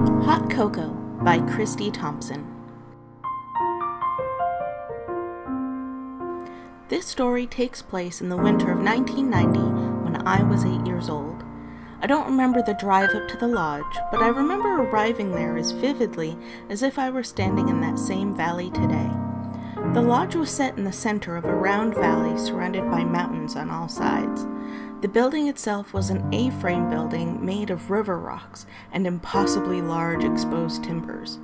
Hot Cocoa by Christy Thompson. This story takes place in the winter of 1990 when I was 8 years old. I don't remember the drive up to the lodge, but I remember arriving there as vividly as if I were standing in that same valley today. The lodge was set in the center of a round valley surrounded by mountains on all sides. The building itself was an A-frame building made of river rocks and impossibly large exposed timbers.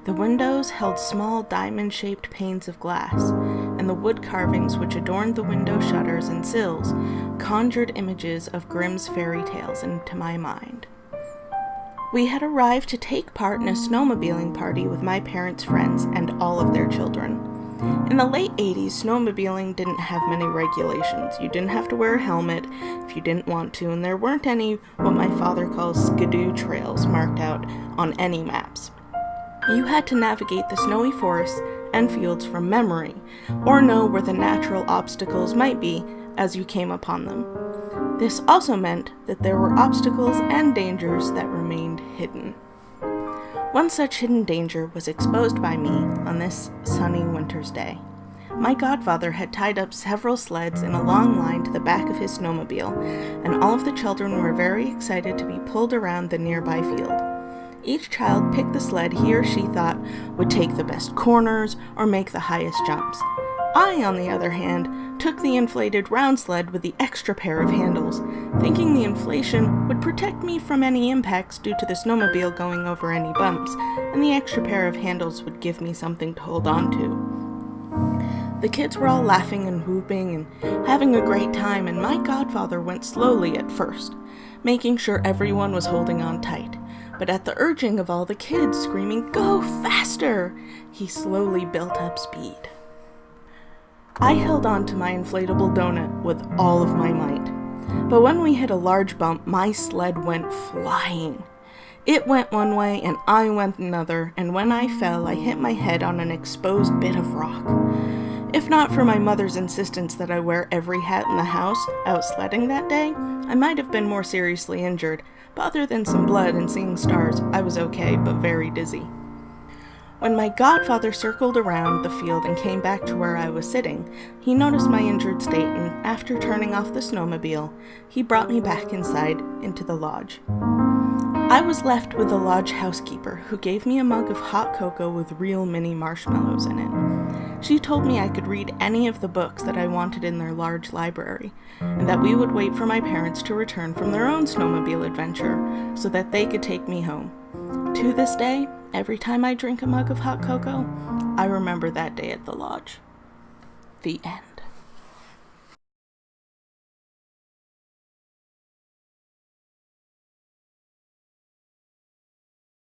The windows held small diamond-shaped panes of glass, and the wood carvings which adorned the window shutters and sills conjured images of Grimm's fairy tales into my mind. We had arrived to take part in a snowmobiling party with my parents' friends and all of their children. In the late 80s, snowmobiling didn't have many regulations. You didn't have to wear a helmet if you didn't want to, and there weren't any what my father calls skidoo trails marked out on any maps. You had to navigate the snowy forests and fields from memory, or know where the natural obstacles might be as you came upon them. This also meant that there were obstacles and dangers that remained hidden. One such hidden danger was exposed by me on this sunny winter's day. My godfather had tied up several sleds in a long line to the back of his snowmobile, and all of the children were very excited to be pulled around the nearby field. Each child picked the sled he or she thought would take the best corners or make the highest jumps. I, on the other hand, took the inflated round sled with the extra pair of handles, thinking the inflation would protect me from any impacts due to the snowmobile going over any bumps, and the extra pair of handles would give me something to hold on to. The kids were all laughing and whooping and having a great time, and my godfather went slowly at first, making sure everyone was holding on tight. But at the urging of all the kids screaming, "Go faster!" he slowly built up speed. I held on to my inflatable donut with all of my might. But when we hit a large bump, my sled went flying. It went one way and I went another, and when I fell, I hit my head on an exposed bit of rock. If not for my mother's insistence that I wear every hat in the house out sledding that day, I might have been more seriously injured, but other than some blood and seeing stars, I was okay but very dizzy. When my godfather circled around the field and came back to where I was sitting, he noticed my injured state, and after turning off the snowmobile, he brought me back inside into the lodge. I was left with the lodge housekeeper, who gave me a mug of hot cocoa with real mini marshmallows in it. She told me I could read any of the books that I wanted in their large library, and that we would wait for my parents to return from their own snowmobile adventure so that they could take me home. To this day, every time I drink a mug of hot cocoa, I remember that day at the lodge. The end.